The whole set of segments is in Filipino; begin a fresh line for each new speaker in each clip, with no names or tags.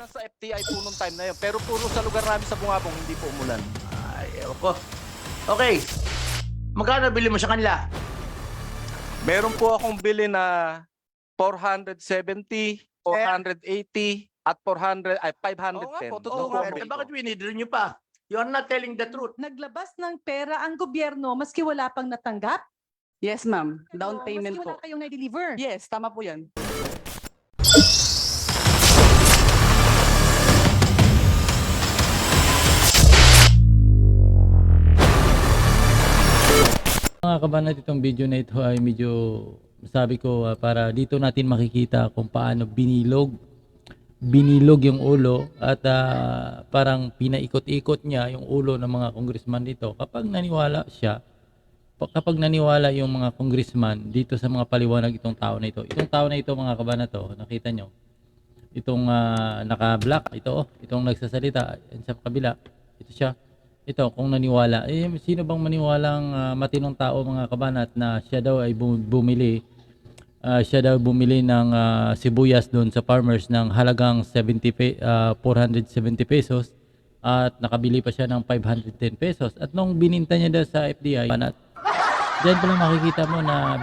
umulan sa FTI po nung time na yun. Pero puro sa lugar namin sa Bungabong, hindi po umulan.
Ay, ewan ko. Okay. Magkano bili mo sa kanila?
Meron po akong bili na 470, 480, at 400, ay 510.
Oo nga po,
Oo
po.
nga, bakit winidro nyo pa? You are not telling the truth.
Naglabas ng pera ang gobyerno maski wala pang natanggap?
Yes, ma'am.
Pero
Down payment
maski
po.
wala kayong na-deliver?
Yes, tama po yan.
Mga kabanat, itong video na ito ay medyo sabi ko para dito natin makikita kung paano binilog yung ulo at parang pinaikot-ikot niya yung ulo ng mga congressman dito. Kapag naniwala yung mga congressman dito sa mga paliwanag itong tao na ito. Itong tao na ito, mga kabanat, nakita nyo. Itong naka-black, itong nagsasalita sa kabila. Ito siya. Ito, kung naniwala. Sino bang maniwalang matinong tao, mga kabanat, na siya daw ay bumili ng sibuyas doon sa farmers ng halagang 470 pesos at nakabili pa siya ng 510 pesos. At nung bininta niya daw sa FDI, kabanat, diyan pala makikita mo na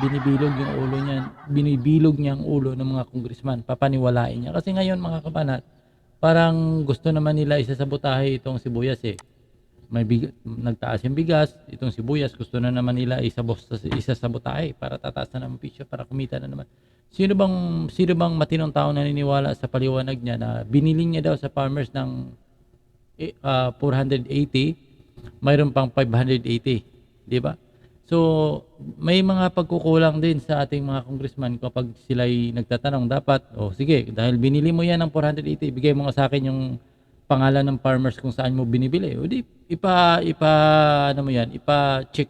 binibilog niya ang ulo ng mga congressman. Papaniwalain niya. Kasi ngayon, mga kabanat, parang gusto naman nila isasabotahe itong sibuyas eh. Nagtaas yung bigas, itong sibuyas gusto na naman nila isasabotahe para tataas na naman pisyo para kumita na naman. Sino bang matinong tao na naniniwala sa paliwanag niya na binili niya daw sa farmers ng 480, mayroon pang 580, di ba? So, may mga pagkukulang din sa ating mga congressman kapag sila'y nagtatanong, dapat, sige, dahil binili mo yan ng 480, bigay mo nga sa akin yung pangalan ng farmers kung saan mo binibili. O di, ipa-check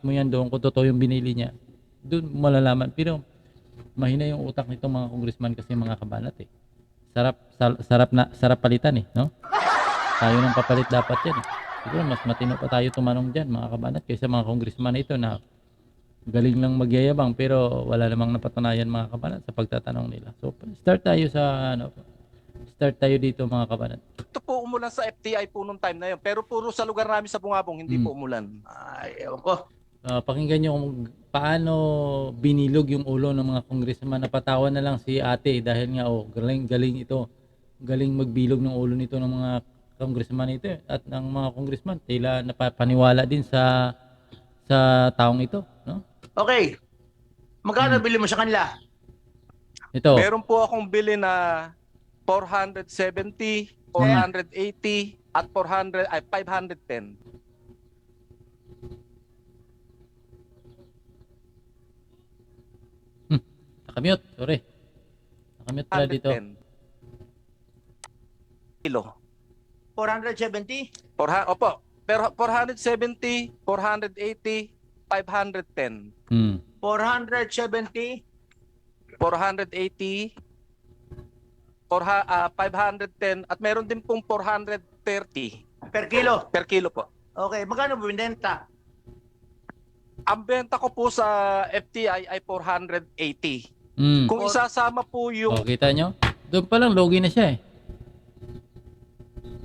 mo yan doon kung totoo yung binili niya. Doon malalaman. Pero, mahina yung utak nitong mga congressman kasi mga kabanat eh. Sarap palitan eh, no? Tayo ng papalit dapat yan eh. Siguro mas matino pa tayo tumanong dyan, mga kabanat, kaysa mga congressman ito na galing lang magyayabang pero wala namang napatunayan, mga kabanat, sa pagtatanong nila. So, start tayo dito, mga kabanat.
Ito po umulan sa FTI po nung time na yun. Pero puro sa lugar namin sa Bungabong, hindi po umulan.
Ay, ewan ko.
Pakinggan nyo kung paano binilog yung ulo ng mga congressman. Napatawa na lang si ate dahil nga galing ito. Galing magbilog ng ulo nito ng mga congressman ito at ng mga congressman. Tila napapaniwala din sa taong ito, no?
Okay. Magkano bili mo sa kanila?
Ito.
Meron po akong bili na 470, 480, at 510.
Nakamute, sorry. Nakamute pala dito.
110 kilo.
470?
Opo. Pero 470, 480, 510.
470?
480, 510, at meron din pong 430
Per kilo?
per kilo po.
Okay. Magkano binenta?
Ang benta ko po sa FTI ay 480. Kung
Or-
isasama po yung
Kita nyo? Doon pa lang, logi na siya eh.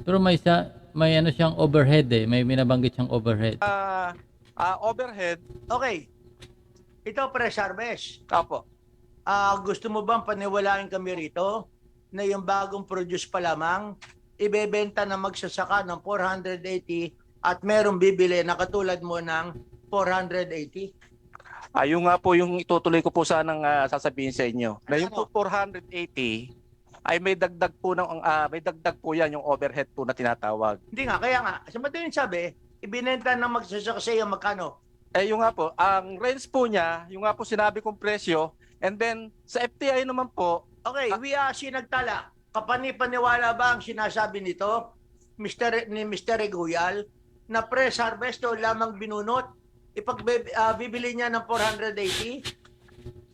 Pero may ano siyang overhead eh. May binabanggit siyang overhead.
overhead,
Okay. Ito, fresh harvest.
opo.
Gusto mo bang paniwalain kami rito na yung bagong produce pa lamang ibebenta na magsasaka ng 480 at merong bibili na katulad mo ng 480?
Ayun nga po yung itutuloy ko po sanang sasabihin sa inyo. Na yung po 480 ay may dagdag po yan, yung overhead po na tinatawag.
Hindi nga, kaya nga, sa madaling sabi, ibinenta na magsasaka sa iyo magkano?
Yung nga po, ang range po niya, yung nga po sinabi kong presyo, and then sa FTI naman po,
Okay, nagtala. Kapani-paniwala ba ang sinasabi nito, ni Mr. Reguyal, na fresh harvest o lamang binunot? Bibili niya ng 480?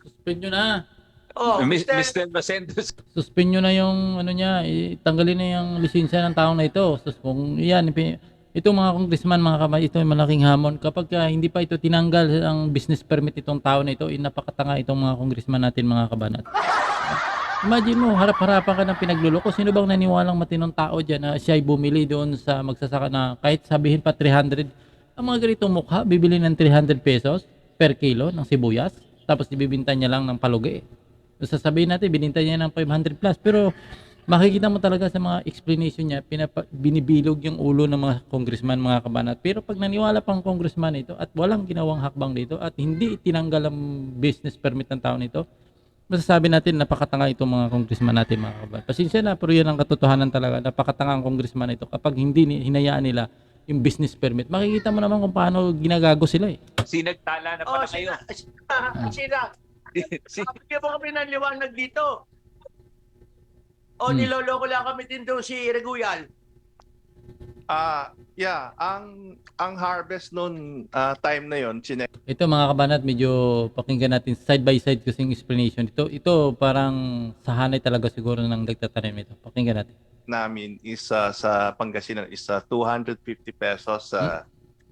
Suspend nyo na.
Oh,
Mr. Basentos.
Suspend nyo na yung ano niya. Tanggalin na yung lisensya ng taong na ito. Kung yan, itong mga congressman, mga kamay, ito ay malaking hamon. Kapag hindi pa ito tinanggal ang business permit itong tao na ito, napakatanga itong mga congressman natin, mga kabanat. Imagine mo, harap-harapan ka ng pinagluloko. Sino bang naniwalang matinong tao dyan na siya ay bumili doon sa magsasaka na kahit sabihin pa 300, ang mga ganitong mukha, bibili ng 300 pesos per kilo ng sibuyas, tapos ibibinta niya lang ng palugi. So, sasabihin natin, bininta niya ng 500 plus, pero makikita mo talaga sa mga explanation niya, binibilog yung ulo ng mga congressman, mga kabanat. Pero pag naniwala pang congressman ito at walang ginawang hakbang dito at hindi tinanggal ang business permit ng tao nito, masasabi natin napakatanga itong mga congressman natin, mga kababayan. Pasensya na, pero yan ang katotohanan talaga. Napakatanga ang congressman ito kapag hindi hinayaan nila yung business permit. Makikita mo naman kung paano ginagago sila eh.
Sinagtala na
Oh,
pala kayo.
sina. Bigyan mo kami ng liwanag dito. O niloloko lang kami din doon si Reguyal.
Yeah, ang harvest noon time na yon,
Ito mga kabanat, medyo pakinggan natin side by side kasi yung explanation. Ito parang sahanay talaga siguro ng nagtatanim ito. Pakinggan natin.
namin is sa Pangasinan is 250 pesos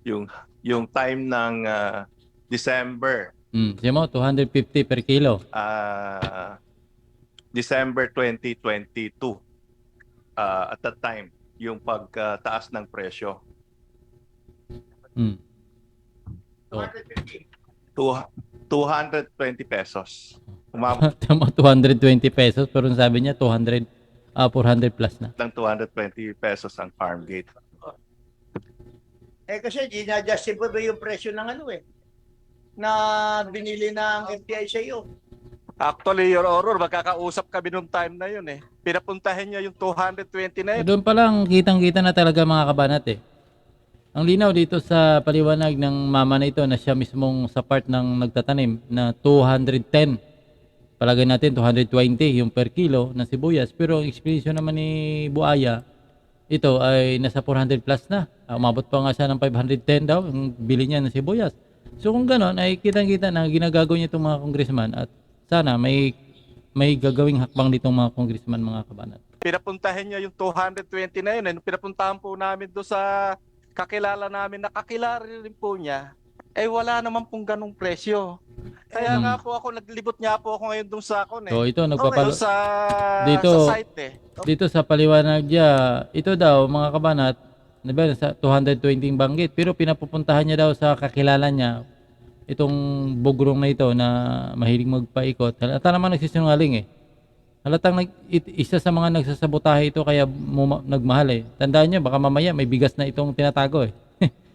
yung time ng December
Siya mo, 250 per kilo.
December 2022 at that time yung pagtaas ng presyo.
So,
220 pesos.
tama, 220 pesos pero sabi niya 400 plus na.
Ng 220 pesos ang farm gate.
Kasi ginadjustify ba yung presyo ng na binili ng FTI sa iyo?
Actually, Your Honor, magkakausap kami nung time na yun eh. Pinapuntahin niya yung 220 na yun.
Doon pa lang kitang-kita na talaga mga kabanat eh. Ang linaw dito sa paliwanag ng mama na ito na siya mismong sa part ng nagtatanim na 210. Palagay natin 220 yung per kilo ng sibuyas. Pero ang explanation naman ni Buaya, ito ay nasa 400 plus na. Umabot pa nga siya ng 510 daw yung bili niya ng sibuyas. So kung gano'n ay kitang-kita na ginagago niya itong mga congressman at sana may gagawing hakbang ditong mga congressman, mga kabanat.
Pinapuntahin niya yung 220 na yun. Eh. Nung pinapuntahan po namin doon sa kakilala namin, nakakilala rin po niya, wala naman pong ganong presyo. Kaya nga po ako, naglibot niya po ako ngayon doon sa akon eh.
So ito,
Doon sa site eh.
Dito sa paliwanag niya, ito daw mga kabanat, diba, sa 220 banggit, pero pinapupuntahan niya daw sa kakilala niya, itong bugrong na ito na mahilig magpaikot. Halata naman nagsisinungaling eh. Halatang isa sa mga nagsasabotahe ito kaya nagmahal eh. Tandaan niyo, baka mamaya may bigas na itong tinatago eh.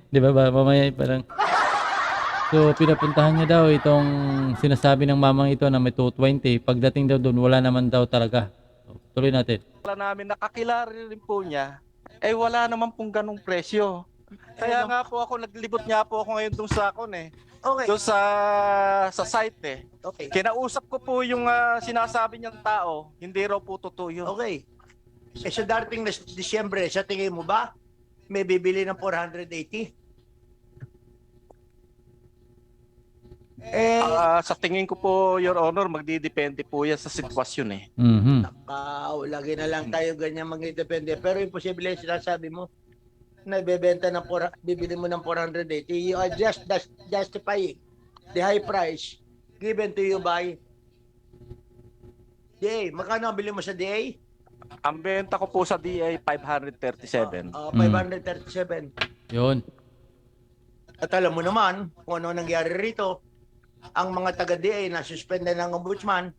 Di ba? Mamaya parang... So, pinapuntahan niya daw itong sinasabi ng mamang ito na may 220. Pagdating daw doon, wala naman daw talaga. So, tuloy natin.
Wala namin, nakakilala rin po niya, wala naman pong ganong presyo. Kaya nga po ako, naglibot niya po ako ngayon doon sa akon eh.
Okay.
Doon sa site eh.
Okay.
Kinausap ko po yung sinasabi niyang tao, hindi raw po totoo yun.
Okay. Sa darating na Disyembre, sa tingin mo ba may bibili ng 480?
Sa tingin ko po, Your Honor, magdidepende po yan sa sitwasyon eh.
Lagi na lang tayo ganyan magdidepende. Pero imposible yung sinasabi mo na ibebenta ng bibili mo ng 480. You are just justifying the high price given to you by DA. Magkano ang bili mo sa DA?
Ang benta ko po sa DA, 537.
537.
Yun.
At alam mo naman kung ano nangyari rito. Ang mga taga-DA na suspended ng ombudsman,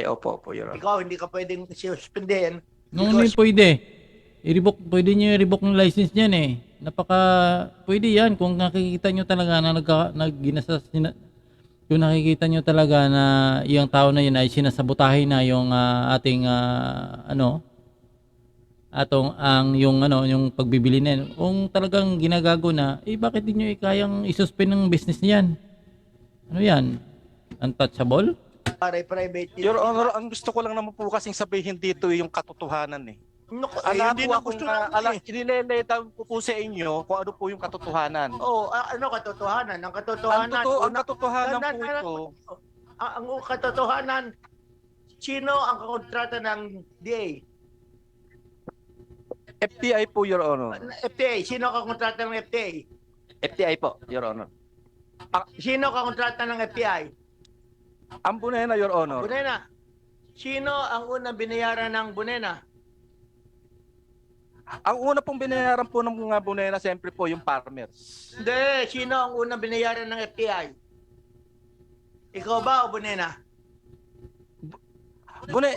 Opo, Your Honor.
ikaw hindi ka pwedeng suspendehin.
Nung hindi pwede. Pwede niyo i-revoke ng license niyan eh. Pwede yan kung nakikita niyo talaga na kung nakikita niyo talaga na yung tao na yun ay sinasabotahe na yung ating yung pagbibili na yun. Kung talagang ginagago na, bakit di niyo kayang isuspend ng business niyan? Ano yan? Untouchable?
Para private.
Your Honor, ang gusto ko lang naman po kasing sabihin dito yung katotohanan eh. Alam
hindi
po
na
akong
gusto namin eh.
inilelay down ko po sa inyo kung ano po yung katotohanan.
Ano katotohanan? Ang katotohanan.
Ang katotohanan po ito.
Ang katotohanan, sino ang kontrata ng DA?
FTI po, Your Honor.
FTA. Sino ang kontrata ng FTA?
FTI po, Your Honor.
Sino ang kontrata ng FTI?
Ang Bunena, Your Honor.
Bunena. Sino ang unang binayaran ng Bunena?
Ang una pong binayaran po ng mga Bunena, siyempre po yung farmers.
Hindi. Sino ang unang binayaran ng FTI? Ikaw ba o Bunena?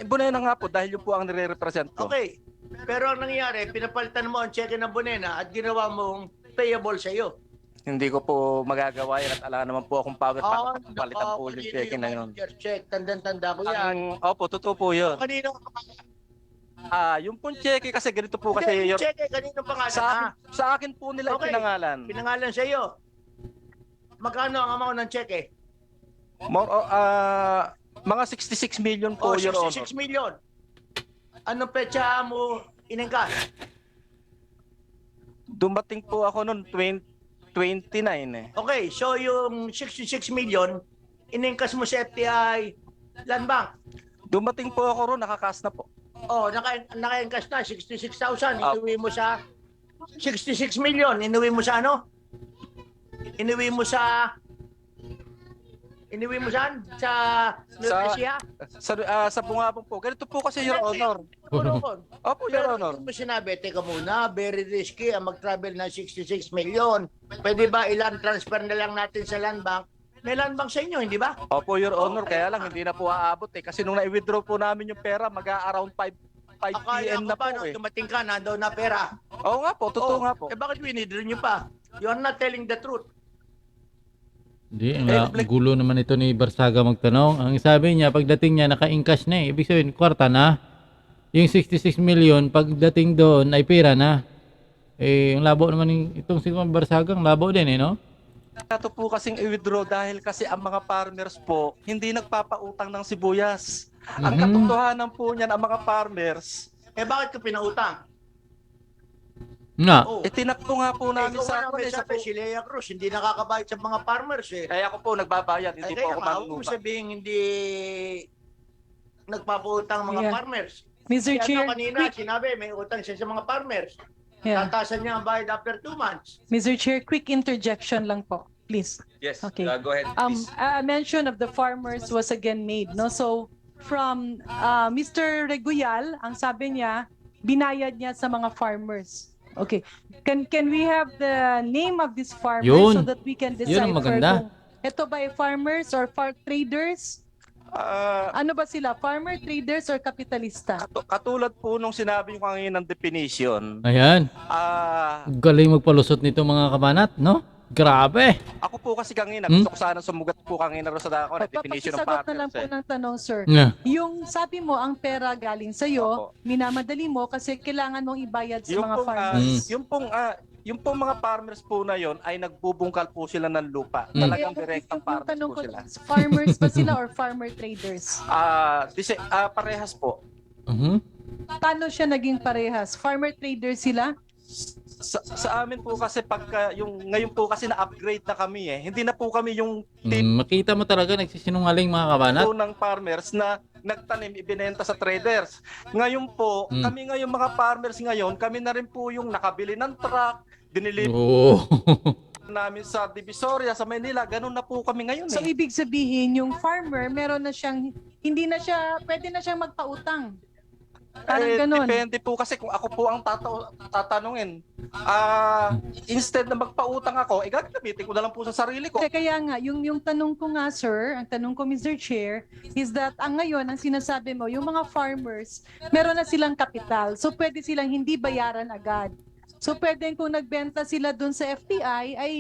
Bunena nga po dahil yun po ang nire-represent ko.
Okay. Pero ang nangyari, pinapalitan mo ang cheque ng Bunena at ginawa mong payable sa iyo.
Hindi ko po magagawa yan at ala naman po akong power para palitan po yung cheque na yun.
Check, tandang-tanda ko yan.
Opo, totoo po yun.
Kanino
Yung pong cheque kasi ganito po kasi
Hindi,
yung,
cheque, kanino pangalan?
sa akin po nila
Okay.
pinangalan.
Pinangalan sa iyo. Magkano ang amount ng cheque?
Mga 66 million po,
Oh,
Your Honor.
66 million. Anong petsa mo inengkas?
Dumating po ako noon 29 eh.
Okay, so yung 66 million, inengkas mo sa FTI Land Bank.
Dumating po ako ron, nakakas na po.
Oh, naka-encash na 66,000.
Ah.
Inuwi mo sa 66 million. Inuwi mo sa ano? Inuwi mo saan? Sa Nuevesia?
Sa Bungabong po. Ganito po kasi, Your Honor. Opo, Your
Pero
Honor.
hindi mo sinabi, teka muna, very risky ang mag-travel ng 66 million. Pwede ba ilan transfer na lang natin sa land bank? May land bank sa inyo, hindi ba?
Opo, Your Honor. Kaya lang, hindi na po aabot eh. Kasi nung na-withdraw po namin yung pera, mag-a-around 5
Akala
PM
ko
na
ba
po
nung
eh.
dumating ka, nandoon na pera?
Oo nga po, totoo nga po.
Eh bakit winidraw nyo pa? You are not telling the truth.
Hindi, ang gulo naman ito ni Barsaga magtanong. Ang sabi niya, pagdating niya, naka-encash na eh. Ibig sabihin, kwarta na. Yung 66 million, pagdating doon, ay pera na. Eh, ang labo naman itong si Barsaga, ang labo din eh, no?
Ito po kasing i-withdraw dahil kasi ang mga farmers po, hindi nagpapautang ng sibuyas. Ang katotohanan po niyan, ang mga farmers,
Eh bakit ka pinautang?
Nga.
Oh.
tinakto nga po namin
Ikaw
sa
nga may sabi, si Lea Cruz, hindi nakakabayad sa mga farmers eh.
Kaya ako po nagbabayad, hindi po
Kaya
ako
nga, huwag mo
manunubak.
sabihin hindi nagpapautang mga
Yeah.
farmers.
Mr.
Kaya
Chair,
kanina,
quick,
sinabi, may utang siya sa mga farmers.
yeah.
Tatasan niya ang bayad after 2 months.
Mr. Chair, quick interjection lang po, please.
Yes,
Okay.
go ahead, please.
A mention of the farmers was again made, no? So from Mr. Reguyal, ang sabi niya, binayad niya sa mga farmers. Okay. Can we have the name of these farmers
Yun.
so that we can
Yun
decipher
ang maganda.
kung ito ba ay farmers or traders? Ano ba sila? Farmer, traders, or kapitalista?
Katulad po nung sinabi ko kanina ng definition,
Ayan.
galing
Galing magpalusot nito mga kabanat, no? Grabe.
ako po kasi kanina, gusto ko sana sumugat po kanina rin sa dako na definition ng
Papakisagot na lang
farmers.
po ng tanong, sir.
Nga.
Yung sabi mo, ang pera galing sa'yo,
Opo.
minamadali mo kasi kailangan mong ibayad sa
Yung
mga
pong,
farmers.
yung pong mga farmers po na yon ay nagbubungkal po sila ng lupa.
Mm.
Talagang
Kaya
direktang
yung
farmers
tanong
po
ko,
sila.
farmers ba sila or farmer traders?
Parehas po.
Mhm.
Paano siya naging parehas? Farmer traders sila?
Sa amin po kasi pagka yung ngayon po kasi na-upgrade na kami eh. Hindi na po kami yung tipo
Makita mo talaga nagsisinungaling mga kabanat.
ng farmers na nagtanim ibinenta sa traders. Ngayon po, kami ngayon mga farmers ngayon, kami na rin po yung nakabili ng truck, dinilip
Oo.
namin sa Divisoria, sa Manila. Ganun na po kami ngayon
So
eh.
ibig sabihin, yung farmer, meron na siyang, hindi na siya, pwede na siyang magpautang. Parang ganun.
Depende po kasi kung ako po ang tatanungin. Instead na magpautang ako, gagamitin ko na lang po sa sarili ko.
Kaya nga, yung tanong ko nga, sir, ang tanong ko, Mr. Chair, is that ang ngayon, ang sinasabi mo, yung mga farmers, meron na silang kapital. So pwede silang hindi bayaran agad. So pwede kung nagbenta sila dun sa FTI, ay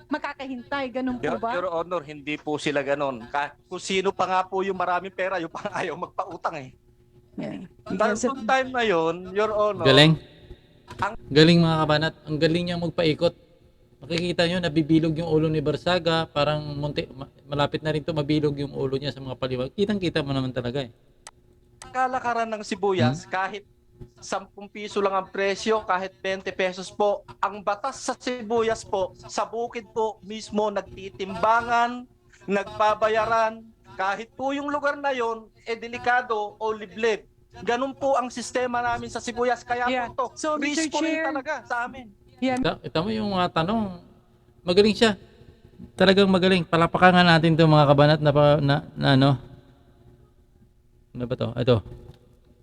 makakahintay. Ganun po ba?
Your Honor, hindi po sila ganun. Kung sino pa nga po yung maraming pera, yung pang ayaw magpautang eh.
Yeah.
Noong time na yun, Your Honor,
Galing. Galing mga kabanat. Ang galing niya magpaikot. Makikita nyo, nabibilog yung ulo ni Barsaga. Parang malapit na rin to mabilog yung ulo niya sa mga paliwag. Kitang-kita mo naman talaga eh.
kalakaran ng sibuyas, kahit 10 piso lang ang presyo, kahit 20 pesos po, ang batas sa sibuyas po, sa bukid po mismo nagtitimbangan, nagbabayaran, kahit po yung lugar na yon delikado o liblib. Ganun po ang sistema namin sa sibuyas. Kaya
Yeah.
po to,
So, Mr.
risko rin
Chair,
talaga sa amin.
Ito mo yung mga tanong. Magaling siya. Talagang magaling. Palapakan nga natin to mga kabanat na ano. Ano ba to? Ito.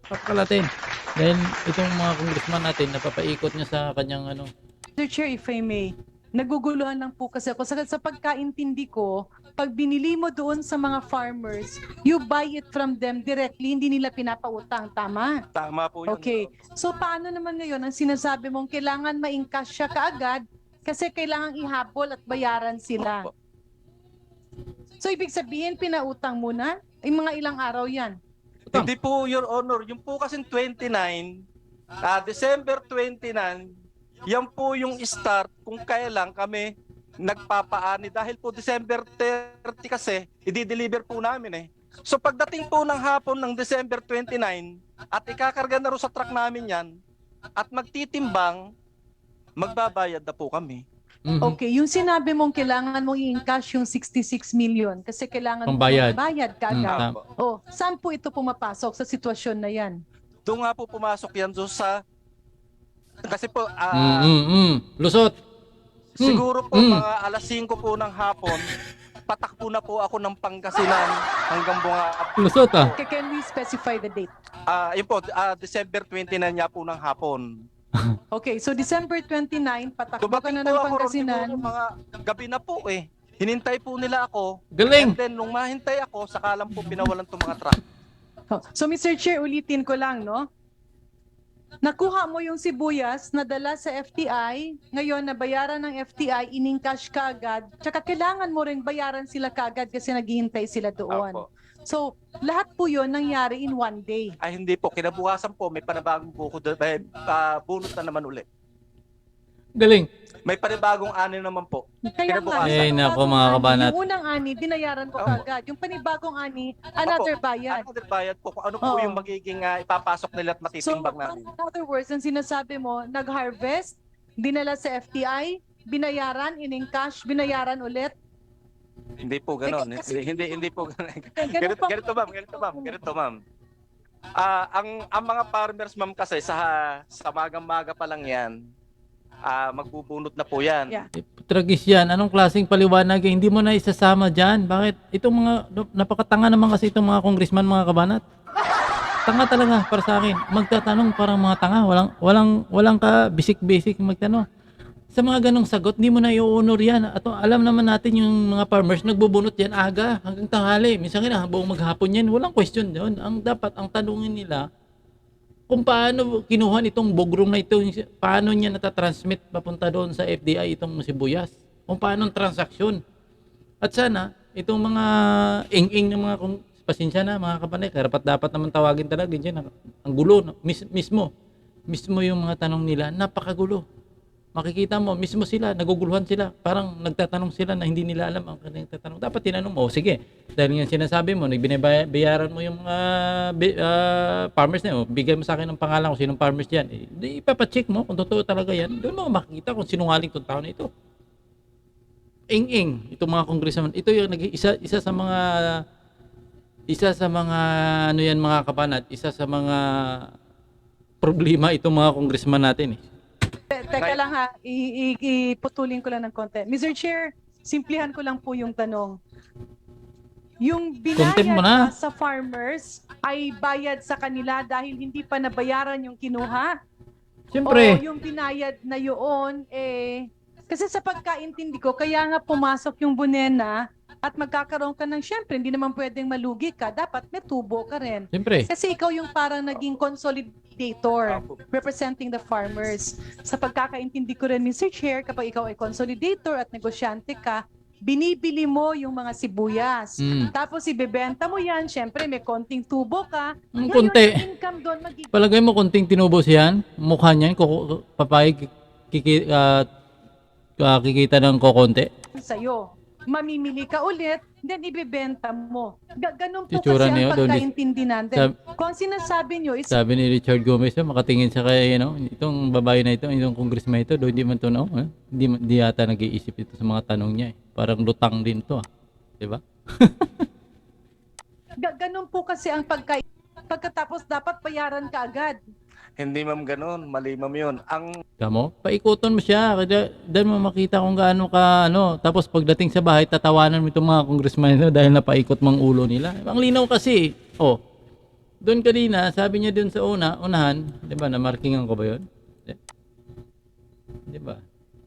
Papakalatin. Dahil itong mga congressman natin, napapaikot niya sa kanyang ano.
Mr. Chair, if I may, naguguluhan lang po kasi ako. Sa pagkaintindi ko, pag binili mo doon sa mga farmers, you buy it from them directly, hindi nila pinapautang. Tama?
Tama po yun.
Okay. So paano naman ngayon ang sinasabi mong kailangan ma-encash siya kaagad kasi kailangan ihabol at bayaran sila.
Opo.
So ibig sabihin, pinautang muna? Yung mga ilang araw yan?
Hindi po, Your Honor. Yung po kasing 29, December 29, yan po yung start kung kailan kami nagpapaani. Dahil po December 30 kasi, i-deliver po namin eh. So pagdating po ng hapon ng December 29, at ikakarga na rin sa truck namin yan, at magtitimbang, magbabayad na po kami.
Mhm.
Okay, yung sinabi mong kailangan mong i-encash yung 66 million kasi kailangan mong
Pambayad.
bayad kaagad.
Tama.
Oh, saan po ito pumapasok sa sitwasyon na yan?
Doon nga po pumasok yan doon sa... Kasi po,
Lusot.
siguro po
Mm.
mga alas 5 po ng hapon, patakbo na po ako ng Pangasinan hanggang Bunga.
Lusot ah.
Okay, can we specify the date?
Yun po, December 29 niya po ng hapon.
Okay, so December 29, patakbo ka
Dumating
na
po
ng
ako ron
Pangasinan.
siguro mga gabi na po eh. Hinintay po nila ako.
Galing.
And then nung mahintay ako, saka lang po pinawalan itong mga truck.
Oh, so Mr. Chair, ulitin ko lang, no? Nakuha mo yung sibuyas, nadala sa FTI, ngayon nabayaran ng FTI, in-encash ka agad, tsaka kailangan mo rin bayaran sila kaagad kasi naghihintay sila doon.
Opo.
So, lahat po yun nangyari in one day.
Ay hindi po, kinabukasan po, may panibagong buko doon. May bunot na naman ulit.
Galing.
May panibagong ani naman po.
Kaya nga,
Kinabukasan.
Eh,
yung
nako,
panibagong
mga
ani,
kabanat.
yung unang ani, binayaran ko
Opo.
kaagad. Yung panibagong ani, another bayad.
Another bayad po. Kung ano po
Oo.
yung magiging ipapasok nila at
So,
matitimbang namin.
in other words, ang sinasabi mo, nag-harvest, dinala sa FTI, binayaran, in-encash, binayaran ulit.
Hindi po gano'n.
Kasi-
Hindi po gano'n.
Ganun pa-
Ganito ma'am. Ang mga farmers ma'am kasi sa magang-maga pa lang yan, magbubunot na po yan.
Yeah.
Tragis yan. Anong klaseng paliwanag? Hindi mo na isasama dyan. Bakit? Itong mga, napakatanga naman kasi itong mga congressman, mga kabanat. Tanga talaga para sa akin. Magtatanong parang mga tanga. Walang ka basic magtanong. Sa mga ganong sagot, hindi mo na i-honor yan. At alam naman natin yung mga farmers, nagbubunot yan aga hanggang tanghali. Minsan nga, buong maghapon yan. Walang question doon. Ang tanungin nila, kung paano kinuha nitong bogrong na ito, paano niya natatransmit papunta doon sa FDI itong sibuyas. Kung paano ang transaksyon. At sana, itong mga ing-ing ng mga, pasensya na mga kapanay, karapat dapat naman tawagin talaga dyan. Ang gulo, no? Mismo yung mga tanong nila, napakagulo. Makikita mo, mismo sila, naguguluhan sila. Parang nagtatanong sila na hindi nila alam ang kanilang tatanong. Dapat tinanong mo, sige, dahil nga sinasabi mo, binayaran mo yung mga farmers na yun, bigay mo sa akin ng pangalan kung sinong farmers dyan. Ipapacheck mo kung totoo talaga yan. Doon mo makikita kung sinungaling itong tao na ito. Ing-ing, itong mga congressman. Ito yung isa sa mga ano yan mga kapanat, isa sa mga problema itong mga congressman natin eh.
Teka lang ha, iputulin ko lang ng konti. Mr. Chair, simplihan ko lang po yung tanong. Yung
Content mo na.
binayad sa farmers ay bayad sa kanila dahil hindi pa nabayaran yung kinuha?
Siyempre,
O yung binayad na yun, kasi sa pagkaintindi ko, kaya nga pumasok yung bunena at magkakaroon ka ng, syempre, hindi naman pwedeng malugi ka, dapat may tubo ka rin.
siyempre.
Kasi ikaw yung parang naging consolidator representing the farmers. Sa pagkakaintindi ko rin, Mr. Chair, kapag ikaw ay consolidator at negosyante ka, binibili mo yung mga sibuyas. Tapos ibebenta mo yan, syempre may konting tubo ka.
Ang
Ngayon,
konti.
ang income doon magiging
Palagay mo konting tinubos yan, mukha niyan, papayag kikita ng kokonti.
sa'yo. Mamimili ka ulit, then ibebenta mo. Ganun po
Itsura
kasi
niyo,
ang
doon,
pagkaintindi natin. Kung ang sinasabi nyo is
Sabi ni Richard Gomez, makatingin sa kay, itong babae na ito, itong congressman ito, do hindi man to, hindi yata nag-iisip ito sa mga tanong niya. Parang lutang din to, di ba?
ganun po kasi ang pagkatapos dapat bayaran ka agad.
Hindi ma'am gano'n, mali ma'am yun.
Tamo? Paikuton mo siya, dahil mo makita kung gaano ka, tapos pagdating sa bahay, tatawanan mo itong mga congressman ito dahil napaikot mang ulo nila. Ang linaw kasi, Doon kanina, sabi niya doon sa unahan, di ba, na-markingan ko ba yun? Di ba?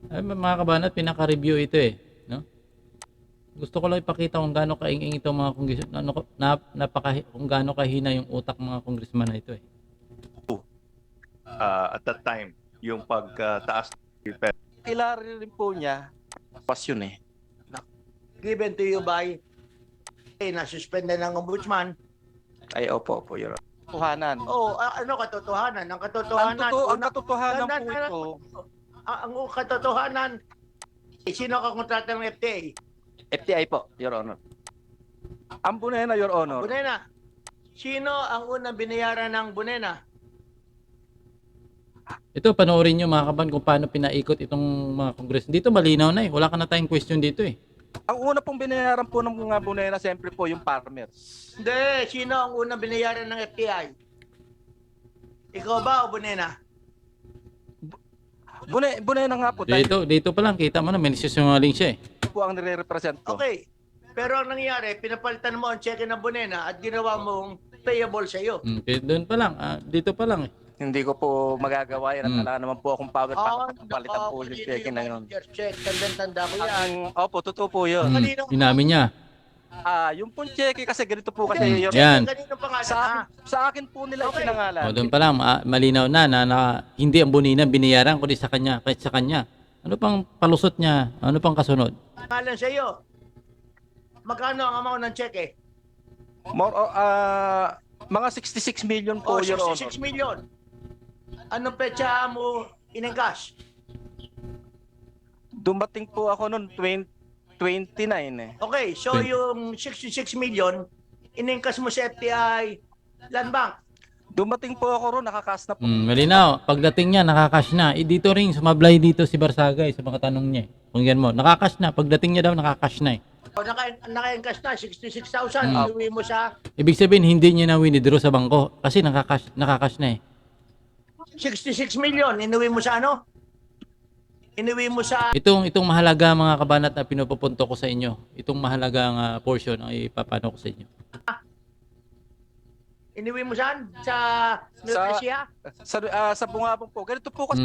Ay, mga kabanat, pinaka-review ito eh. No? Gusto ko lang ipakita kung gaano kainging itong mga kung gaano kahina yung utak mga congressman na ito eh.
At that time, yung pagtaas ng pera.
Kilari rin po niya. Pas yun eh.
Given to you by na-suspend na ng ombudsman.
Ay, opo, Your Honor. Katotohanan.
Ano katotohanan? Ang katotohanan,
Ang katotohanan po
Tandaan-
ito.
ang katotohanan, sino ka kontrata ng FTA?
FTI po, Your Honor. Ang Bunena, Your Honor.
Bunena. Sino ang unang binayaran ng Bunena?
Ito, panoorin nyo mga kaban kung paano pinaikot itong mga kongres. Dito malinaw na eh. Wala ka na tayong question dito eh.
Ang una pong binayaran po ng mga Bunena, siyempre po yung farmers.
Hindi. Sino ang unang binayaran ng FTA? Ikaw ba o Bunena?
Bunena nga po, dahil
Dito pa lang, kita mo na, may nagsisungaling siya eh.
po ang nire-represent ko.
Okay. Pero ang nangyari, pinapalitan mo ang cheque ng Bunena at ginawa mong payable sa iyo.
Kaya doon pa lang, dito pa lang eh.
Hindi ko po magagawa yan at wala naman po akong power para palitan po yung check na yun.
Check, tanda ko yan.
Opo, totoo po yun.
Inamin niya.
Yung pong check kasi ganito po kasi
Hindi,
Your
Yan.
Kanino pangalan?
sa akin po nila
Okay.
ipinangalan.
O, doon pa lang, malinaw na hindi ang bunina binayaran kundi sa kanya, kahit sa kanya. Ano pang palusot niya? Ano pang kasunod?
Pangalan sa iyo. Magkano ang amount ng cheque?
Mga 66 million po, Your Honor.
66 million. Anong petsa mo in-encash?
Dumating po ako noon 29 eh.
Okay, so yung 66 million, in-encash mo sa FTI Land Bank.
Dumating po ako ron, nakakas na po.
Malinaw. Pagdating niya, nakakash na. Dito rin, sumablay dito si Barsagay sa mga tanong niya. Kung yan mo, nakakash na. Pagdating niya daw, nakakash na eh.
O naka-encash na, 66,000. Iuwi mo sa
Ibig sabihin, hindi niya na winidraw sa bangko kasi nakakash na eh.
66 million. Inuwi mo sa ano? Inuwi mo sa
Itong mahalaga mga kabanat na pinupunto ko sa inyo. Itong mahalagang portion ang ipapano ko sa inyo.
Inuwi mo saan? Sa
Sa-
Nuecia?
Sa Bungabong po. Ganito po kasi,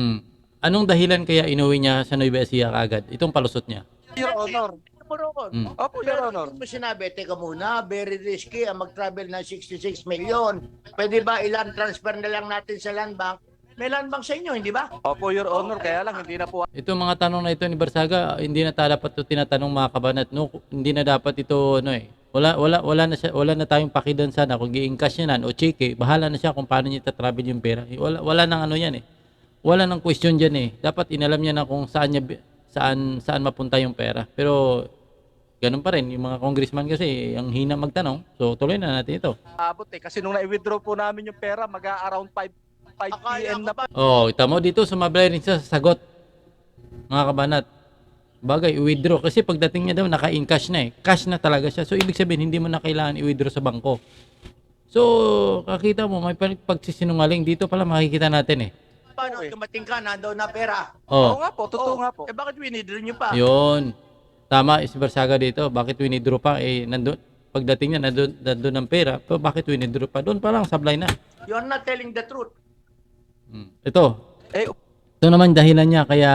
Anong dahilan kaya inuwi niya sa Nueva Ecija kaagad? Itong palusot niya.
Your Honor. Opo, Your
Pero
Honor.
hindi mo sinabi, teka muna, very risky ang mag-travel ng 66 million. Pwede ba ilan transfer na lang natin sa land bank? May land bank sa inyo, hindi ba?
Opo, Your Honor. Kaya lang, hindi na po.
Itong mga tanong na ito ni Barsaga, hindi na dapat ito tinatanong mga kabanat. No, hindi na dapat ito wala na tayong pakidan sana kung i-encash niya o cheque, bahala na siya kung paano niya tatravel yung pera. Wala nang ano yan eh. Wala nang question diyan eh. Dapat inalam niya na kung saan mapunta yung pera. Pero ganun pa rin yung mga congressman kasi ang hina magtanong. So tuloy na natin ito.
Abot eh. Kasi nung na-withdraw po namin yung pera, mag-around 5 PM na po.
Oh, tamo dito sumablay rin siya sa sagot. Mga kabanat. Bagay, i-withdraw. Kasi pagdating niya daw, naka-encash na eh. Cash na talaga siya. So, ibig sabihin, hindi mo na kailangan i-withdraw sa bangko. So, kakita mo, may pagsisinungaling. Dito pala makikita natin eh.
Paano dumating ka, nandoon na pera?
Oo
Oh,
nga po, totoo nga po.
Eh bakit winidraw nyo pa?
yun. Tama, si Barsaga dito. Bakit withdraw pa? Eh, nandun, pagdating niya, nandun ang pera. Pero bakit withdraw pa? Doon pa lang, sablay na.
You're not telling the truth.
Ito.
Eh,
Ito naman dahilan niya kaya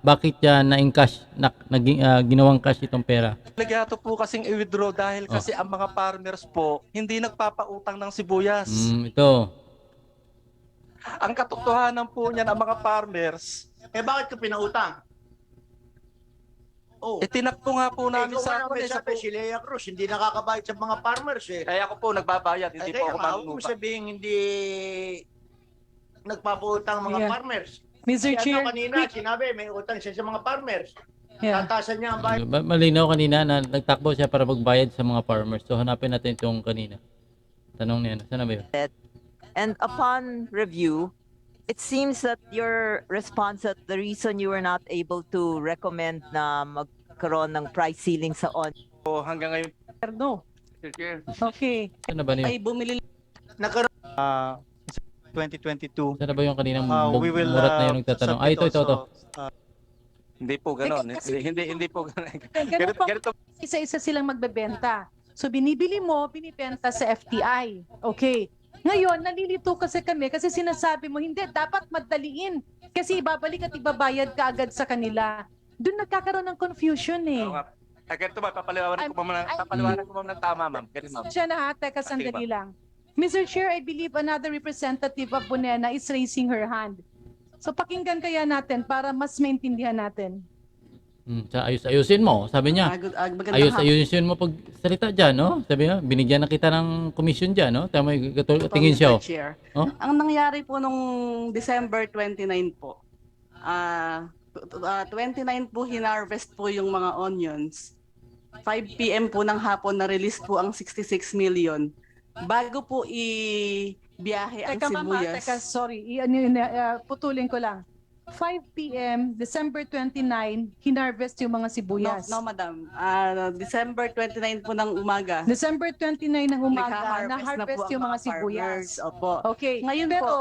bakit niya na-encash, ginawang cash itong pera.
Nagyato po kasing i-withdraw dahil kasi ang mga farmers po, hindi nagpapautang ng sibuyas.
Ito.
Ang katotohanan po niyan, ang mga farmers,
Eh bakit ka pinautang? Oh,
tinakbo nga po namin
ikaw
sa
nga may sabi, si Lea Cruz, hindi nakakabayad sa mga farmers eh.
Kaya ako po nagbabayad, hindi po ako
Huwag mo
manunupa.
sabihin hindi nagpapautang mga
Yeah.
farmers.
Mr.
Kaya
Chair,
kanina, sinabi, may utang siya sa mga farmers.
yeah.
Tatasan niya ang bayad.
Malinaw kanina na nagtakbo siya para magbayad sa mga farmers. So hanapin natin itong kanina. Tanong niya, saan na ba yun?
And upon review, it seems that your response that the reason you were not able to recommend na magkaroon ng price ceiling sa on
So, hanggang ngayon,
No. Okay.
Saan na ba yun?
Ay, bumili
Nakaroon
2022.
Saan na ba yung kaninang
We will
murat na yung nagtatanong? Ay, ito.
hindi po gano'n.
Kasi-
Hindi po gano'n.
Ganun po,
Ganito
isa-isa silang magbebenta. So binibili mo, binibenta sa FTI. Okay. Ngayon, nalilito kasi kami kasi sinasabi mo, hindi, dapat madaliin. Kasi ibabalik at ibabayad ka agad sa kanila. Doon nagkakaroon ng confusion eh.
Ganito ba, papaliwanag ko ma'am ng tama, ma'am. Ganito, ma'am.
Siya na, teka, sandali lang. Mr. Chair, I believe another representative of Bunena is raising her hand. So pakinggan kaya natin para mas maintindihan natin.
Ayos-ayusin mo. Sabi niya,
Magandang
ayos-ayusin mo pag salita dyan, no? Sabi niya, binigyan na kita ng commission dyan, no? Tama, tingin
Mr.
siya, oh.
Chair.
Oh?
Ang nangyari po nung December 29 po, 29 po hinarvest po yung mga onions. 5 p.m. po ng hapon na-release po ang 66 million. Bago po ibiyahe ang
Teka, mama,
sibuyas.
teka, sorry. Putulin ko lang. 5 p.m., December 29, hinarvest yung mga sibuyas.
No, madam. December 29 po ng umaga.
December 29 ng umaga,
Nagka-harvest na po
na-harvest
ang
yung mga
mga
sibuyas.
farmers. Opo.
Okay.
Ngayon
pero,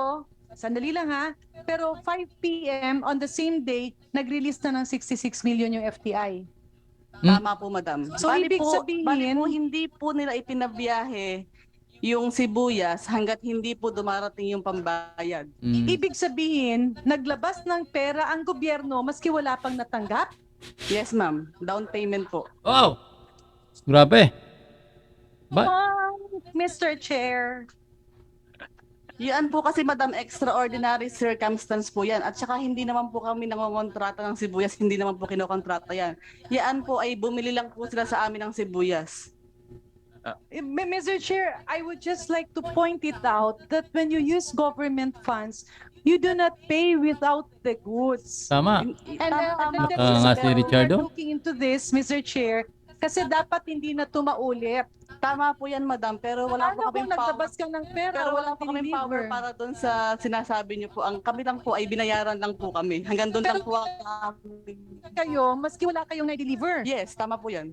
sandali lang ha. Pero 5 p.m. on the same day, nag-release na ng 66 million yung FTI.
Tama po, madam.
So, ibig sabihin-
bali po, hindi po nila ipinabiyahe yung sibuyas hanggat hindi po dumarating yung pambayad.
Ibig sabihin, naglabas ng pera ang gobyerno maski wala pang natanggap?
Yes, ma'am. Down payment po.
Wow! Grabe.
Mr. Chair.
Yan po kasi, madam, extraordinary circumstance po yan. At saka hindi naman po kami nangongontrata ng sibuyas, hindi naman po kinokontrata yan. Yan po ay bumili lang po sila sa amin ng sibuyas.
Mr. Chair, I would just like to point it out that when you use government funds, you do not pay without the goods.
Tama.
And
Baka nga si Richardo?
we're looking into this, Mr. Chair, kasi dapat hindi na tumaulit.
Tama po yan, madam, pero wala po
Ano
kaming
kung
power.
naglabas ka ng pera,
Pero wala
walang
po kaming power
deliver?
para doon sa sinasabi niyo po. Ang kami lang po ay binayaran lang po kami. Hanggang doon lang po ang
Kayo, maski wala kayong na-deliver.
Yes, tama po yan.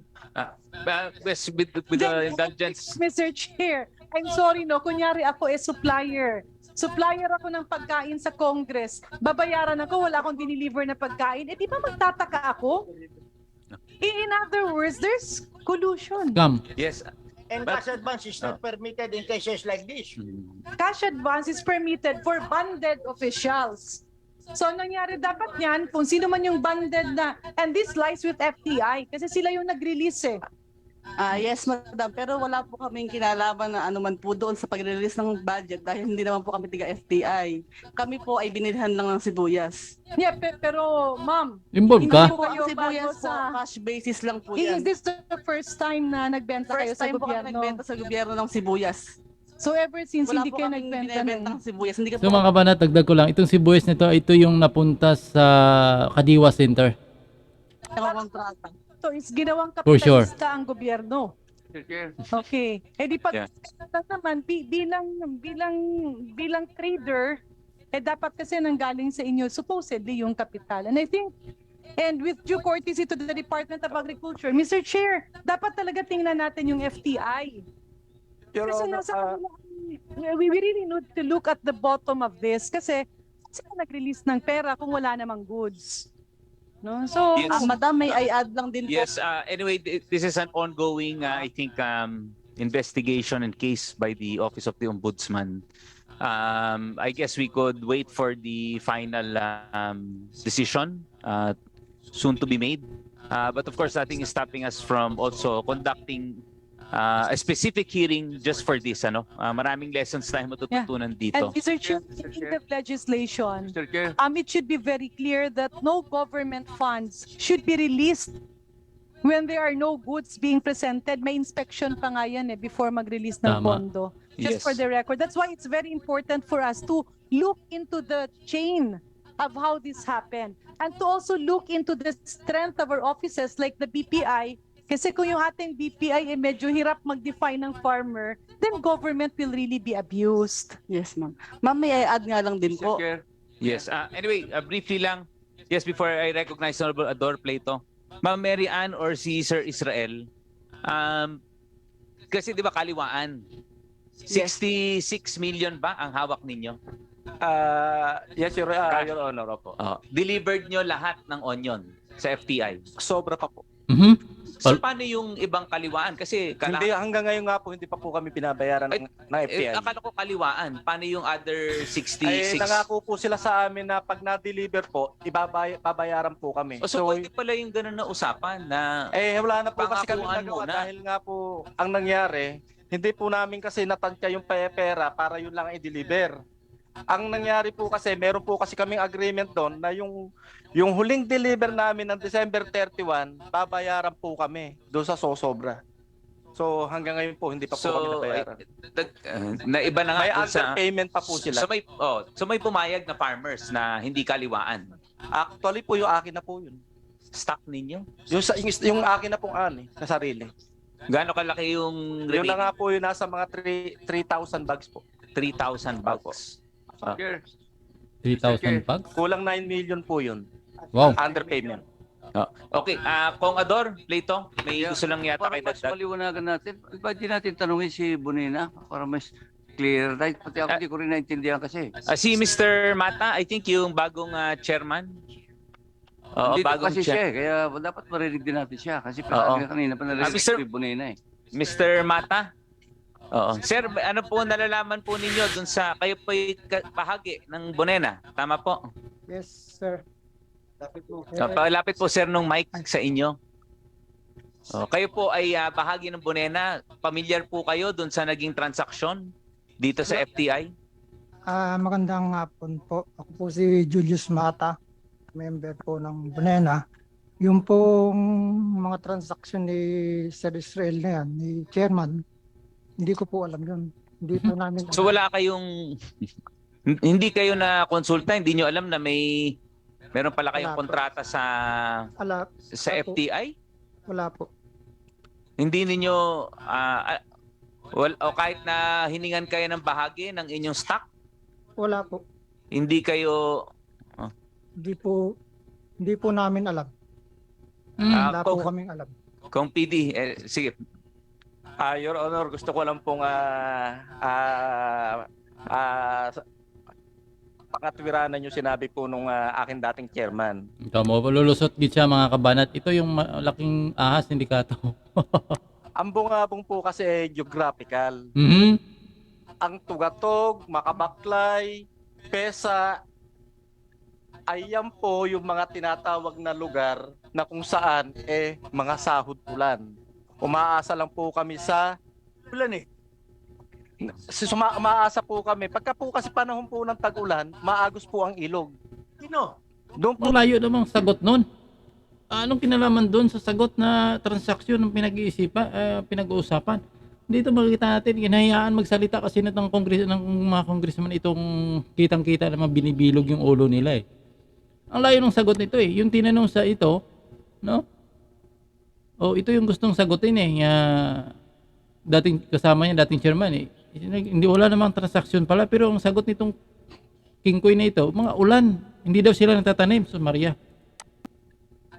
With the indulgence,
Mr. Chair, I'm sorry no, kunyari ako supplier. Supplier ako ng pagkain sa Congress. Babayaran ako, wala akong dineliver na pagkain. Eh di ba magtataka ako? In other words, there's collusion.
Scam.
yes,
And
But-
cash advance is not permitted in cases like this.
Cash advance is permitted for banded officials. So, ang nangyari dapat yan, kung sino man yung banded na, and this lies with FTI, kasi sila yung nag-release eh.
Yes, madam, pero wala po kaming kinalaman na anuman po doon sa pag-release ng budget dahil hindi naman po kami tiga FTI. Kami po ay binilhan lang ng sibuyas.
Yeah, pero ma'am,
Involved
Hindi
ka?
po
Po, ang
kayo
sibuyas
bago
po,
sa-
cash basis lang po
is
yan.
this the first time na nagbenta kayo
First
sa
time po kami
gobyerno?
nagbenta sa gobyerno ng sibuyas.
So ever since
Wala
hindi
po
kayo
kaming
nagbenta
binibenta
ng...
ng sibuyas. Hindi ka
So mga kabanat, dagdag ko lang. Itong sibuyas nito, ito yung napunta sa Kadiwa Center.
kontrata.
So is ginawang
For sure.
kapitalista ang gobyerno. Okay. Eh di pag naman bilang trader, eh dapat kasi nanggaling sa inyo supposedly yung kapital. And I think with due courtesy to the Department of Agriculture, Mr. Chair, dapat talaga tingnan natin yung FTI.
Your
Kasi
Honor,
nasa we really need to look at the bottom of this kasi sila nag-release ng pera kung wala namang goods. No? So,
Yes.
Madam, may I add lang din po.
Yes, anyway, this is an ongoing, I think, investigation and case by the Office of the Ombudsman. I guess we could wait for the final decision soon to be made. But of course, nothing is stopping us from also conducting a specific hearing just for this. Maraming lessons tayo matututunan
and
dito.
Mr. Chair, in the legislation,
Mr. Chair.
it should be very clear that no government funds should be released when there are no goods being presented. May inspection pa nga yan before mag-release ng
Tama.
pondo. Just
Yes.
for the record. That's why it's very important for us to look into the chain of how this happened and to also look into the strength of our offices like the BPI. Kasi kung yung ating BPI medyo hirap mag-define ng farmer, then government will really be abused.
Yes, ma'am. Ma'am, may I add nga lang din po.
Yes. Anyway, briefly lang, yes, before I recognize Honorable Ador Plato, Ma'am Mary Ann or si Sir Israel, kasi di ba kaliwaan, 66 million ba ang hawak ninyo?
Yes, Your Honor, opo.
Delivered nyo lahat ng onion sa FTI.
Sobra pa po.
Mhm.
So paano yung ibang kaliwaan? Kasi
Hindi, hanggang ngayon nga po, hindi pa po kami binabayaran ng FTI.
akala ko kaliwaan. Paano yung other 66?
Nangako po sila sa amin na pag na-deliver po, babayaran po kami.
So pwede pala yung ganun na usapan na
Wala na po kasi kami
Pangakuan
nagawa
muna.
dahil nga po ang nangyari, hindi po namin kasi natantya yung pera para yun lang i-deliver. Ang nangyari po kasi, meron po kasi kaming agreement doon na yung huling deliver namin ng December 31, babayaran po kami doon sa sosobra. So hanggang ngayon po hindi pa po kami nabayaran.
naiba na nga
May
dun sa
underpayment pa po sila.
so may pumayag na farmers na hindi kaliwaan.
Actually po yung akin na po yun.
Stock ninyo?
Yung akin na pong ani, na sarili.
Gaano kalaki yung
Yun na
remaining?
nga po yun, nasa mga 3,000 bags po.
3,000 bucks.
3,000 bags?
Kulang 9 million po yun.
Wow.
Underpayment.
Okay, Kong Ador, Plato, may gusto lang yata
Para
kayo
mas
dagdag.
maliwanagan natin, ba't di natin tanungin si Bonina para mas clear? Right? Pati ako di ko rin naintindihan kasi.
Si Mr. Mata, I think yung bagong chairman. Oo,
Nandito
bagong
kasi siya eh, kaya dapat marinig din natin siya. Kasi kanina pa narinig
Mr.
si Bonina eh.
Mr. Mata. Oo. Sir, ano po nalalaman po ninyo dun sa kayo po bahagi ng Bonena? Tama po.
Yes, sir.
Palapit po sir nung mic sa inyo. Kayo po ay bahagi ng Bonena. Pamilyar po kayo dun sa naging transaksyon dito sa FTI?
Magandang hapon po. Ako po si Julius Mata, member po ng Bonena. Yung pong mga transaksyon ni Sir Israel na yan, ni Chairman, hindi ko po alam yun. Hindi po namin alam.
So wala kayong hindi kayo na konsulta, hindi nyo alam na meron pala kayong
Wala po.
kontrata sa
Wala po.
FTI?
Wala po.
Hindi ninyo o kahit na hiningan kayo ng bahagi ng inyong stock,
Wala po.
hindi kayo
Hindi po namin alam. Wala po kaming alam.
kung PD, sige.
Your Honor, gusto ko lang pong pangatwiranan yung sinabi po nung aking dating chairman.
Ikaw mo, lulusot gid siya mga kabanat. Ito yung malaking ahas, sindikato.
Ang bungabong po kasi geographical.
Mhm.
Ang Tugatog, Makabaklay, Pesa, ay yan po yung mga tinatawag na lugar na kung saan mga sahod ulan. Umaasa lang po kami sa
Ulan eh.
umaasa po kami. Pagka po kasi panahon po ng tag-ulan, maagos po ang ilog.
Sino?
Doon po
Malayo namang sagot nun. Anong kinalaman doon sa sagot na transaksyon ng pinag-uusapan? Dito makikita natin, hinahayaan magsalita kasi ng mga congressman itong kitang-kita naman binibilog yung ulo nila eh. Ang layo ng sagot nito eh. Yung tinanong sa ito, no? Ito yung gustong sagutin eh. Dating kasama niya, dating chairman eh. Hindi, wala namang transaksyon pala, pero ang sagot nitong King Koy na ito, mga ulan. Hindi daw sila nagtatanim sa Maria.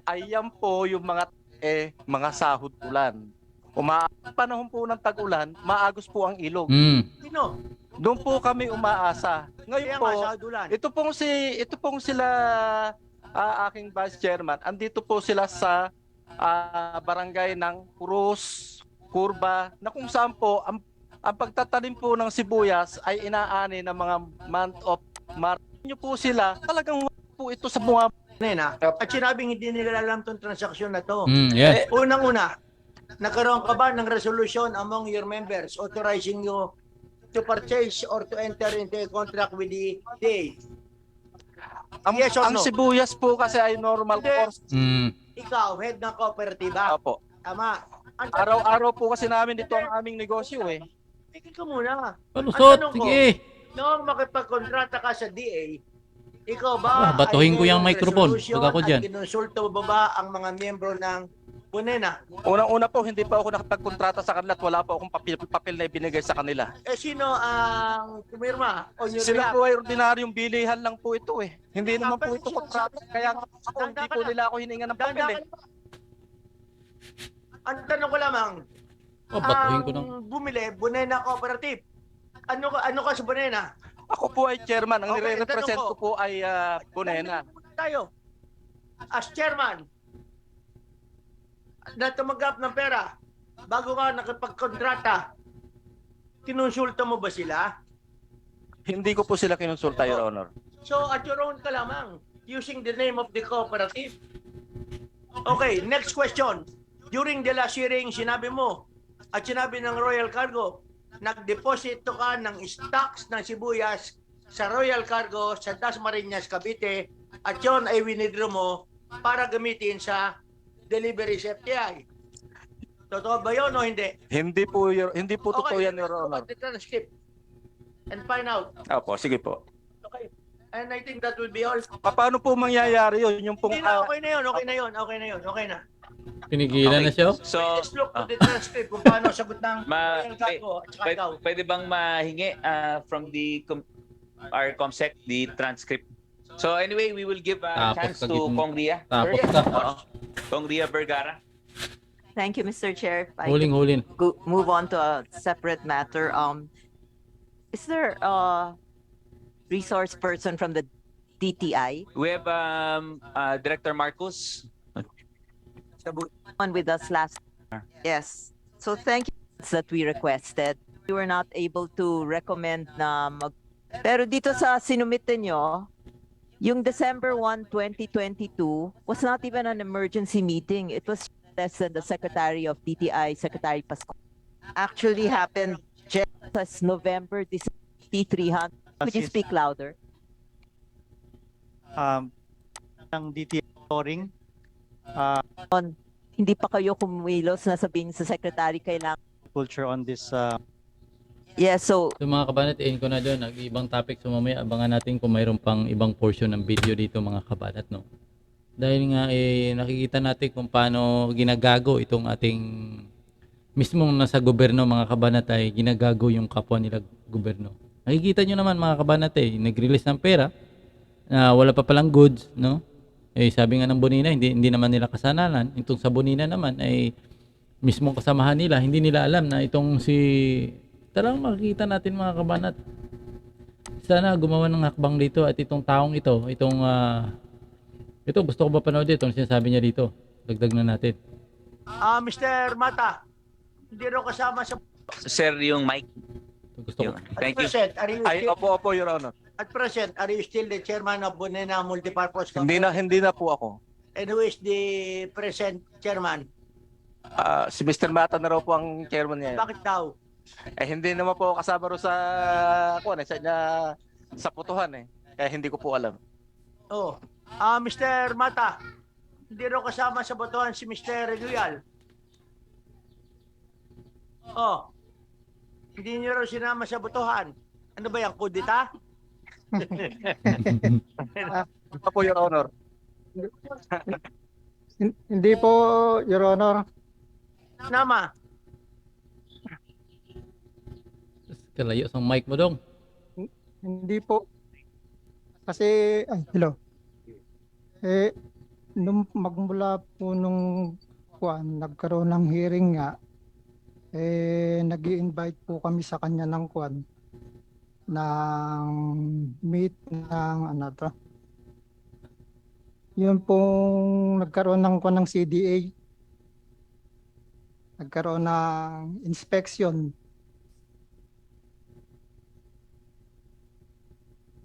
ay yan po yung mga sahod ulan. Panahon po ng tag-ulan, maagos po ang ilog.
Sino?
Doon po kami umaasa. Ngayon
Kaya
po,
nga sa Dulan.
ito pong sila aking vice chairman. Andito po sila sa barangay ng Cruz, Curva, na kung saan po ang pagtatanim po ng sibuyas ay inaani ng mga month of March. Nyo po sila, talagang po ito sa bunga.
Nena, at sinabing hindi nila alam tong transaksyon na to.
Yes.
Unang-una, nagkaroon ka ba ng resolution among your members authorizing you to purchase or to enter into a contract with the DA? Yes or
Ang
no?
sibuyas po kasi ay normal
Hindi.
course.
Ikaw, head ng kooperatiba.
Opo.
Tama.
Araw-araw po kasi namin dito ang aming negosyo eh.
Tigil ka muna.
Palusot,
tanong ko,
sige.
Noong makipagkontrata ka sa DA, ikaw ba
Batuhin ko yung
mayroong
microphone
resolution
pag ako dyan.
at kinonsulto mo ba ang mga miyembro ng Bonena?
Unang-una po, hindi pa ako nakapagkontrata sa kanila at wala pa akong papel na ibinigay sa kanila.
Sino ang pumirma on your
Sila
behalf?
po ay ordinaryong bilihan lang po ito eh. Hindi naman po ito kontrata. Kaya nga ako, hindi po nila ako hininga ng papel eh.
Ang tanong ko lamang,
Batuhin ko ng...
ang bumili, Bonena Cooperative. Ano ka sa Bonena?
Ako po ay chairman. Ang
Okay,
nire-represent
tanong
ko po ay Bonena.
Tayo. As chairman, na tumanggap ng pera bago ka nakipagkontrata, kinonsulta mo ba sila?
Hindi ko po sila kinonsulta, Your Honor.
So at your own ka lamang, using the name of the cooperative. Okay, next question. During the last hearing, sinabi mo at sinabi ng Royal Cargo, nagdeposito ka ng stocks ng sibuyas sa Royal Cargo sa Dasmariñas, Cavite at yon ay winidro mo para gamitin sa delivery sa FTI. Totoo ba yun o hindi?
Hindi po totoo yan, Your Honor.
Look at the transcript and find out.
Opo, sige po.
Okay. And I think that will be all.
Paano po mangyayari yun? Yung pong,
Okay na, okay na yun, okay na yun, okay na yun, okay na.
Pinigilan na siya.
So,
Let's look at the transcript kung paano sagot ng Royal Cargo at saka ikaw.
pwede bang mahingi from our ComSec the transcript? So anyway, we will give a
Tapos
chance
ka
to
gitna.
Kong Ria.
Tapos
Yes.
ka.
Oo. Kong Ria Vergara.
Thank you, Mr. Chair. If I
Huling-hulin.
move on to a separate matter. Is there a resource person from the DTI
We have Director Marcos.
on with us last? Yes. So thank you that we requested. We were not able to recommend na pero dito sa sinumite nyo, yung December 1, 2022 was not even an emergency meeting. It was less than the Secretary of DTI, Secretary Pascual. Actually happened just as November 300. Could you speak louder?
ng DTI scoring.
Hindi pa kayo kumilos na sabihin sa Secretary kailangan.
Culture on this
Yes, so
So mga kabanat, ko na doon. Nag-ibang topic. So mamaya abangan natin kung mayroon pang ibang portion ng video dito mga kabanat, no? Dahil nga nakikita natin kung paano ginagago itong ating mismong nasa gobyerno mga kabanat ay ginagago yung kapwa nila gobyerno. Nakikita nyo naman mga kabanat nag-release ng pera na wala pa palang goods, no? Sabi nga ng Bonina, hindi naman nila kasalanan. Itong sa Bonina naman ay mismong kasamahan nila, hindi nila alam na itong si talagang makikita natin mga kabanat. Sana gumawa ng hakbang dito at itong taong ito, ito gusto ko ba panood itong sinasabi niya dito. Dagdag na natin.
Mr. Mata, hindi rin kasama sa
Sir, yung mic.
Gusto ko.
Thank you.
present. Are you
Ay,
still,
opo, Your Honor.
at present, are you still the chairman of Bonena Multipurpose
Hindi
Company?
na po ako.
And who is the present chairman?
Si Mr. Mata na raw po ang chairman niya.
Bakit daw?
Hindi naman po ako kasama ro sa sa putuhan Kaya hindi ko po alam.
Oh. Mr. Mata, hindi rin kasama sa botohan si Mr. Reguial. Oh. Hindi niyo raw sinama sa botohan. Ano ba yan, kudita?
Opo, Your Honor.
Hindi po, Your Honor.
Nama.
Kalayo sa mic mo dong.
Hindi po. Kasi, hello. Nung magmula po nung nagkaroon ng hearing nga, nag-i-invite po kami sa kanya ng ng meet ng yun pong nagkaroon ng CDA. Nagkaroon ng inspection.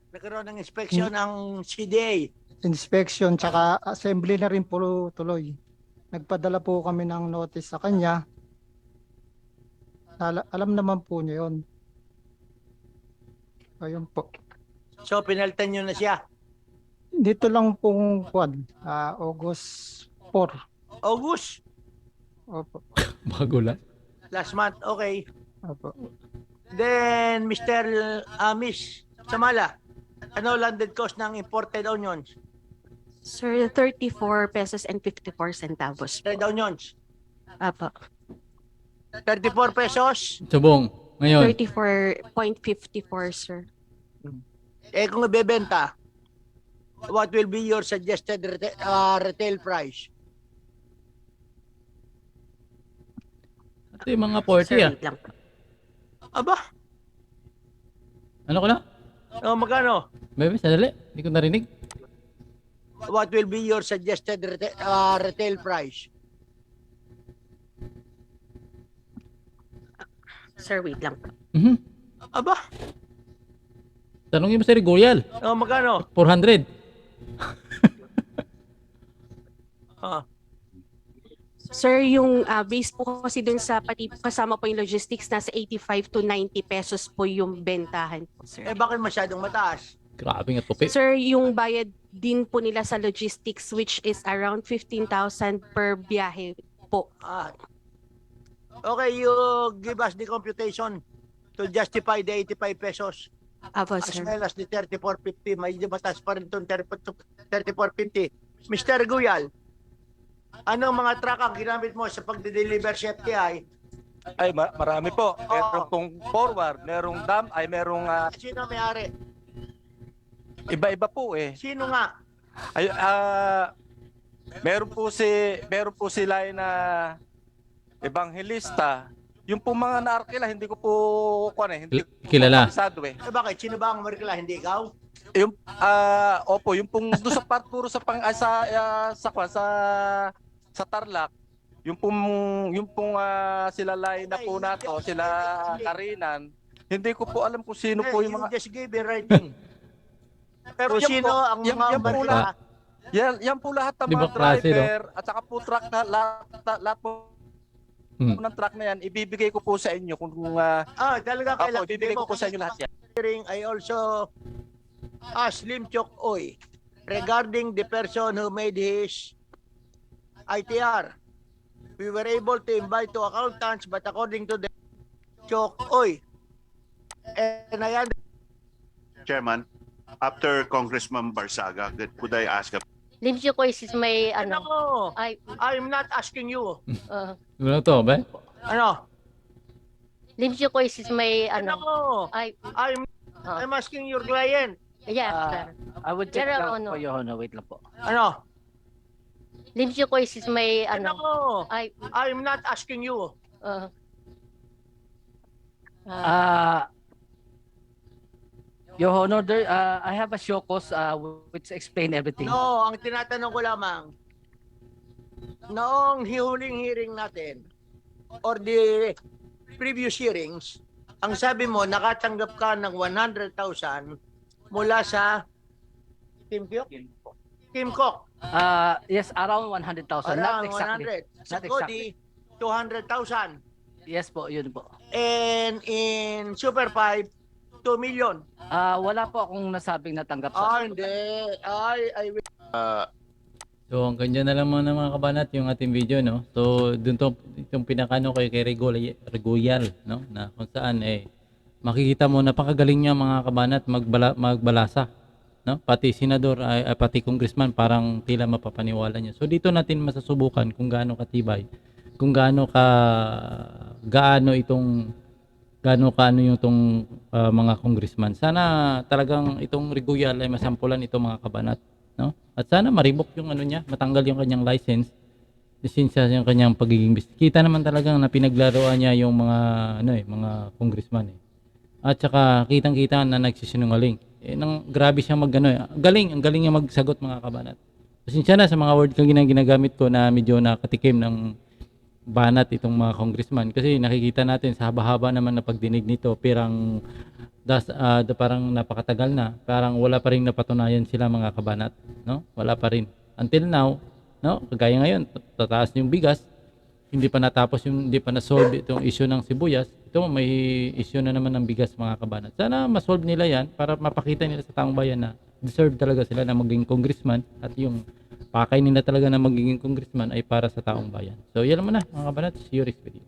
Nagkaroon ng inspection ng CDA.
Inspection tsaka assembly na rin po tuloy. Nagpadala po kami ng notice sa kanya. Alam naman po niya yun. Ayun po.
So, pinaltan nyo na siya.
Dito lang pong August 4.
August,
Opo.
Bago lang.
last month. Okay.
Opo.
Then, Mr. Miss Samala, ano landed cost ng imported onions?
Sir, 34 pesos and 54 centavos.
Red onions.
Apo.
34 pesos.
Subong, ngayon.
34.54, sir.
Kung ibebenta, what will be your suggested retail price?
Ito yung mga 40
Sir, wait lang po.
Aba,
Ano ko na?
magkano?
Bebe, sadali. Hindi ko narinig.
What will be your suggested retail price?
Sir, wait lang po.
Mhm.
Aba,
Tanungin mo si Regoyal.
magkano?
400.
Ah,
Sir, yung base po kasi dun sa pati kasama po yung logistics, nasa 85 to 90 pesos po yung bentahan po, sir.
bakit masyadong mataas?
Grabe nga tupi.
Sir, yung bayad din po nila sa logistics which is around 15,000 per biyahe po.
Ah. Okay, you give us the computation to justify the 85 pesos
Apo,
as
sir.
well as the 34.50. May mataas pa rin itong 34.50. Mr. Guyal, anong mga truck ang ginamit mo sa pagde-deliver sa FTI?
Ay, marami po. Merong pong forward, merong merong
Sino may-ari?
iba-iba po eh.
Sino nga?
Ay, meron po sila na ebanghelista. Yung po mga naarkila, hindi ko po hindi ko
Kilala.
kabisado eh.
Bakit? Sino ba ang marikla? Hindi ikaw?
Yung opo, yung pong doon sa part puro sa sa Tarlac, yung pong sila Lai na po nato, sila Karinan, hindi ko po alam kung sino po yung mga
You just gave in writing. Pero
yan
sino
po,
ang
yan
mga
po
marikla?
yan po lahat ng mga
Ibang klase, no?
driver at saka po truck na lahat po ng truck na yan, ibibigay ko po sa inyo kung
Talaga kailangan.
ibibigay ko po sa inyo lahat yan.
I also asked Lim Chok Oy regarding the person who made his ITR. We were able to invite two accountants, but according to the Chok Oy, and I
Chairman, after Congressman Barsaga, could I ask a
Lim Chukoy is may
No,
ay
I'm not asking you.
Ano to, ba?
Ano?
Lim Chukoy is may
No,
ay
I'm asking your client.
yeah.
I would
check Pero lang po,
Your Honor. Wait lang po.
Ano?
Lim Chukoy is may
No,
ay
I'm not asking you.
Your Honor, I have a show cause which explain everything.
No, ang tinatanong ko lamang, noong huling hearing natin, or the previous hearings, ang sabi mo, nakatanggap ka ng 100,000 mula sa Kim Kok.
Yes, around 100,000. Not
Around
exactly.
100. Sa Cody, 200,000.
Yes po, yun po.
And in Super 5, 2 million.
Wala po akong nasabing natanggap
Hindi. I will.
So hanggang na lang mga kabanat yung ating video, no? So dun to itong pinakano kay Regoyal, no? Na kung saan makikita mo napakagaling niya mga kabanat magbalasa, no? Pati senador pati congressman parang tila mapapaniwala niya. So dito natin masasubukan kung gaano katibay, kung gaano kaano yung itong mga congressman. Sana talagang itong Regoyal ay masampulan itong mga kabanat, no? At sana maribok yung niya, matanggal yung kanyang license, since yung kanyang pagiging business. Kita naman talagang na pinaglaruan niya yung mga mga congressman. At saka kitang-kita na nagsisinungaling. Grabe siya ang galing niya magsagot mga kabanat. Pasensya na sa mga word kang ginagamit ko na medyo nakatikim ng banat itong mga congressman kasi nakikita natin sa haba-haba naman na pagdinig nito parang napakatagal na, parang wala pa ring napatunayan sila mga kabanat, no? Wala pa rin until now, no? Kagaya ngayon tataas yung bigas, hindi pa na-solve itong issue ng sibuyas. Ito may issue na naman ng bigas mga kabanat. Sana ma-solve nila yan para mapakita nila sa taong bayan na deserve talaga sila na maging congressman at yung pakay nila talaga na magiging congressman ay para sa taong bayan. So yan naman na mga kabanat, see you next video.